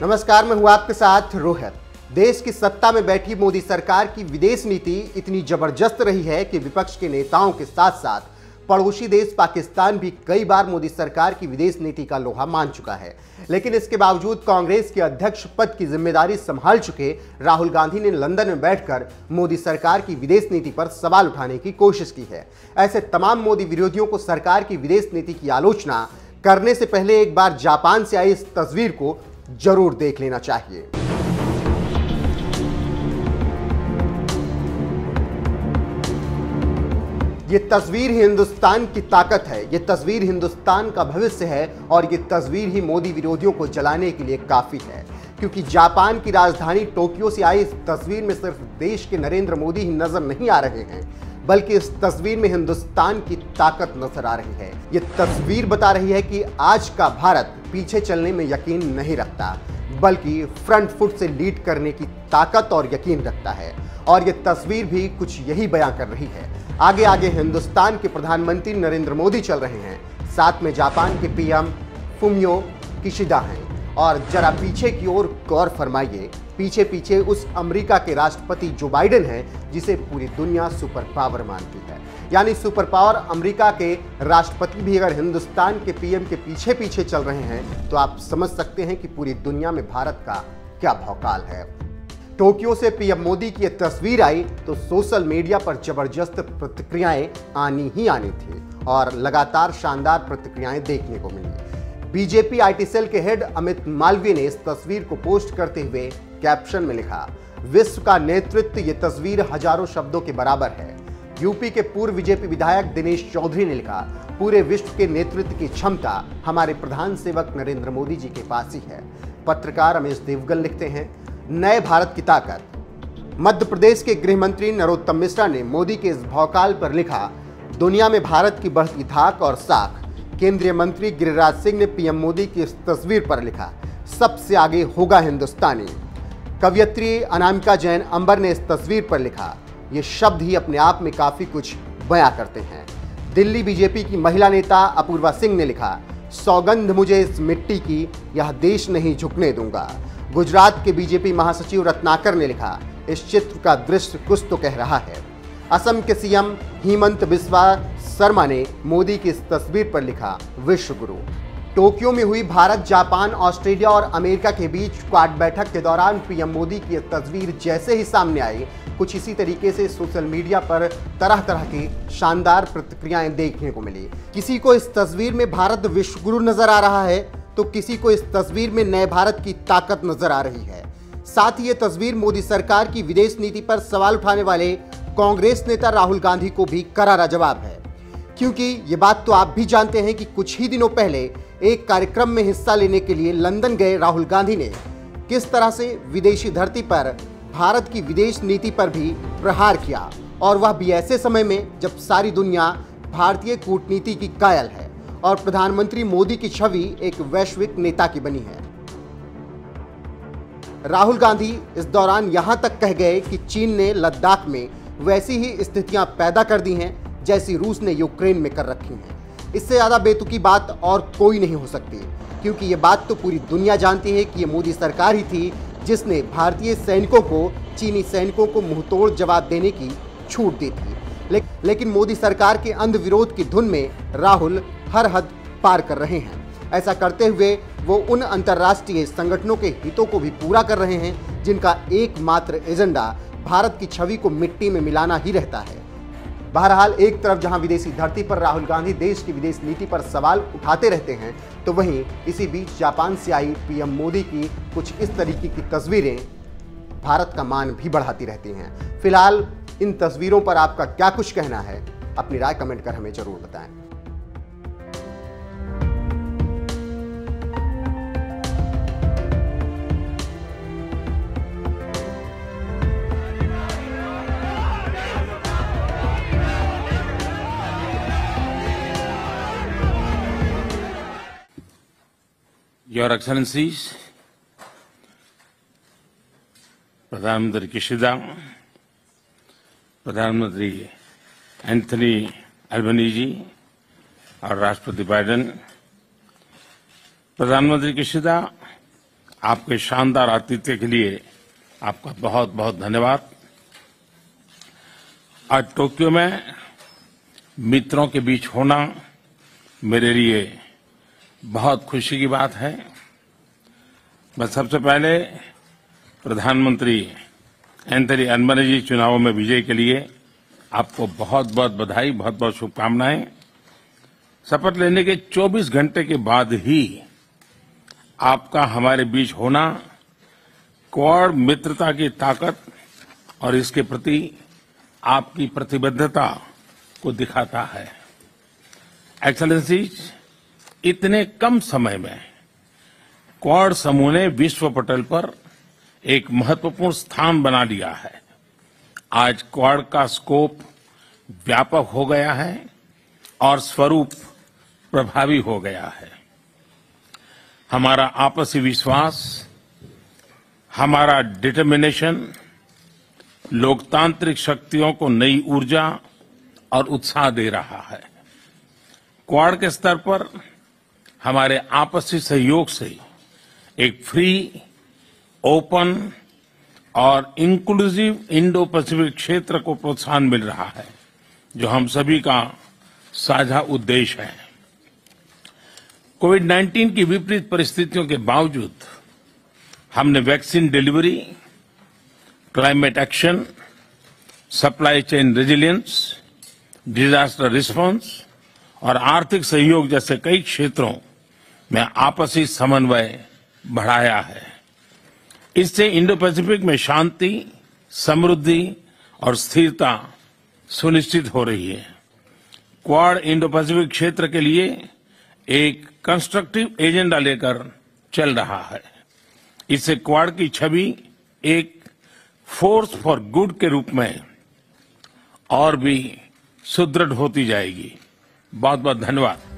नमस्कार, मैं हूं आपके साथ रोहित। देश की सत्ता में बैठी मोदी सरकार की विदेश नीति इतनी जबरदस्त रही है कि विपक्ष के नेताओं के साथ साथ पड़ोसी देश पाकिस्तान भी कई बार मोदी सरकार की विदेश नीति का लोहा मान चुका है। लेकिन इसके बावजूद कांग्रेस के अध्यक्ष पद की जिम्मेदारी संभाल चुके राहुल गांधी ने लंदन में बैठकर मोदी सरकार की विदेश नीति पर सवाल उठाने की कोशिश की है। ऐसे तमाम मोदी विरोधियों को सरकार की विदेश नीति की आलोचना करने से पहले एक बार जापान से आई इस तस्वीर को जरूर देख लेना चाहिए। ये तस्वीर हिंदुस्तान की ताकत है, ये तस्वीर हिंदुस्तान का भविष्य है और ये तस्वीर ही मोदी विरोधियों को जलाने के लिए काफी है। क्योंकि जापान की राजधानी टोक्यो से आई इस तस्वीर में सिर्फ देश के नरेंद्र मोदी ही नजर नहीं आ रहे हैं, बल्कि इस तस्वीर में हिंदुस्तान की ताकत नजर आ रही है। ये तस्वीर बता रही है कि आज का भारत पीछे चलने में यकीन नहीं रखता, बल्कि फ्रंट फुट से लीड करने की ताकत और यकीन रखता है। और ये तस्वीर भी कुछ यही बयां कर रही है। आगे आगे हिंदुस्तान के प्रधानमंत्री नरेंद्र मोदी चल रहे हैं, साथ में जापान के पीएम फुमियो किशिदा हैं। और जरा पीछे की ओर गौर फरमाइए, पीछे पीछे उस अमेरिका के राष्ट्रपति जो बाइडेन हैं, जिसे पूरी दुनिया सुपर पावर मानती है। यानी सुपर पावर अमेरिका के राष्ट्रपति भी अगर हिंदुस्तान के पीएम के पीछे पीछे चल रहे हैं, तो आप समझ सकते हैं कि पूरी दुनिया में भारत का क्या भौकाल है। टोक्यो से पीएम मोदी की यह तस्वीर आई तो सोशल मीडिया पर जबरदस्त प्रतिक्रियाएं आनी ही आनी थी और लगातार शानदार प्रतिक्रियाएं देखने को मिली। बीजेपी आईटी सेल के हेड अमित मालवीय ने इस तस्वीर को पोस्ट करते हुए कैप्शन में लिखा, विश्व का नेतृत्व ये तस्वीर हजारों शब्दों के बराबर है। यूपी के पूर्व बीजेपी विधायक दिनेश चौधरी ने लिखा, पूरे विश्व के नेतृत्व की क्षमता हमारे प्रधान सेवक नरेंद्र मोदी जी के पास ही है। पत्रकार रमेश देवगन लिखते हैं, नए भारत की ताकत। मध्य प्रदेश के गृह मंत्री नरोत्तम मिश्रा ने मोदी के इस भौकाल पर लिखा, दुनिया में भारत की बढ़ती धाक और साख। केंद्रीय मंत्री गिरिराज सिंह ने पीएम मोदी की इस तस्वीर पर लिखा, सबसे आगे होगा हिंदुस्तानी। कवयित्री अनामिका जैन अंबर ने इस तस्वीर पर लिखा, ये शब्द ही अपने आप में काफी कुछ बयां करते हैं। दिल्ली बीजेपी की महिला नेता अपूर्वा सिंह ने लिखा, सौगंध मुझे इस मिट्टी की, यह देश नहीं झुकने दूंगा। गुजरात के बीजेपी महासचिव रत्नाकर ने लिखा, इस चित्र का दृश्य कुछ तो कह रहा है। असम के सीएम हिमंत बिस्वा शर्मा ने मोदी की इस तस्वीर पर लिखा, विश्व गुरु। टोक्यो में हुई भारत, जापान, ऑस्ट्रेलिया और अमेरिका के बीच क्वाड बैठक के दौरान पीएम मोदी की यह तस्वीर जैसे ही सामने आई, कुछ इसी तरीके से सोशल मीडिया पर तरह तरह की शानदार प्रतिक्रियाएं देखने को मिली। किसी को इस तस्वीर में भारत विश्व गुरु नजर आ रहा है, तो किसी को इस तस्वीर में नए भारत की ताकत नजर आ रही है। साथ ही ये तस्वीर मोदी सरकार की विदेश नीति पर सवाल उठाने वाले कांग्रेस नेता राहुल गांधी को भी करारा जवाब है। क्योंकि ये बात तो आप भी जानते हैं कि कुछ ही दिनों पहले एक कार्यक्रम में हिस्सा लेने के लिए लंदन गए राहुल गांधी ने किस तरह से विदेशी धरती पर भारत की विदेश नीति पर भी प्रहार किया, और वह भी ऐसे समय में जब सारी दुनिया भारतीय कूटनीति की कायल है और प्रधानमंत्री मोदी की छवि एक वैश्विक नेता की बनी है। राहुल गांधी इस दौरान यहां तक कह गए कि चीन ने लद्दाख में वैसी ही स्थितियां पैदा कर दी हैं जैसी रूस ने यूक्रेन में कर रखी हैं। इससे ज्यादा बेतुकी बात और कोई नहीं हो सकती, क्योंकि ये बात तो पूरी दुनिया जानती है कि ये मोदी सरकार ही थी जिसने भारतीय सैनिकों को चीनी सैनिकों को मुंहतोड़ जवाब देने की छूट दी थी। लेकिन मोदी सरकार के अंध विरोध की धुन में राहुल हर हद पार कर रहे हैं। ऐसा करते हुए वो उन अंतर्राष्ट्रीय संगठनों के हितों को भी पूरा कर रहे हैं जिनका एकमात्र एजेंडा भारत की छवि को मिट्टी में मिलाना ही रहता है। बहरहाल, एक तरफ जहां विदेशी धरती पर राहुल गांधी देश की विदेश नीति पर सवाल उठाते रहते हैं, तो वहीं इसी बीच जापान से आई पीएम मोदी की कुछ इस तरीके की तस्वीरें भारत का मान भी बढ़ाती रहती हैं। फिलहाल इन तस्वीरों पर आपका क्या कुछ कहना है, अपनी राय कमेंट कर हमें जरूर बताएं। Your Excellencies, प्रधानमंत्री किशिदा, प्रधानमंत्री एंथनी अल्बनीजी और राष्ट्रपति बाइडेन। प्रधानमंत्री किशिदा, आपके शानदार आतिथ्य के लिए आपका बहुत बहुत धन्यवाद। आज टोक्यो में मित्रों के बीच होना मेरे लिए बहुत खुशी की बात है। मैं सबसे पहले प्रधानमंत्री एंथनी अल्बनीज़ी चुनावों में विजय के लिए आपको बहुत बहुत बधाई, बहुत बहुत शुभकामनाएं। शपथ लेने के 24 घंटे के बाद ही आपका हमारे बीच होना क्वाड मित्रता की ताकत और इसके प्रति आपकी प्रतिबद्धता को दिखाता है। एक्सेलेंसीज, इतने कम समय में क्वाड समूह ने विश्व पटल पर एक महत्वपूर्ण स्थान बना लिया है। आज क्वाड का स्कोप व्यापक हो गया है और स्वरूप प्रभावी हो गया है। हमारा आपसी विश्वास, हमारा डिटर्मिनेशन लोकतांत्रिक शक्तियों को नई ऊर्जा और उत्साह दे रहा है। क्वाड के स्तर पर हमारे आपसी सहयोग से एक फ्री, ओपन और इंक्लूसिव इंडो पैसिफिक क्षेत्र को प्रोत्साहन मिल रहा है, जो हम सभी का साझा उद्देश्य है। कोविड-19 की विपरीत परिस्थितियों के बावजूद हमने vaccine delivery, climate action, supply chain resilience, disaster response और आर्थिक सहयोग जैसे कई क्षेत्रों में आपसी समन्वय बढ़ाया है। इससे इंडो पैसिफिक में शांति, समृद्धि और स्थिरता सुनिश्चित हो रही है। क्वाड इंडो पैसिफिक क्षेत्र के लिए एक कंस्ट्रक्टिव एजेंडा लेकर चल रहा है। इससे क्वाड की छवि एक फोर्स फॉर गुड के रूप में और भी सुदृढ़ होती जाएगी। बहुत बहुत धन्यवाद।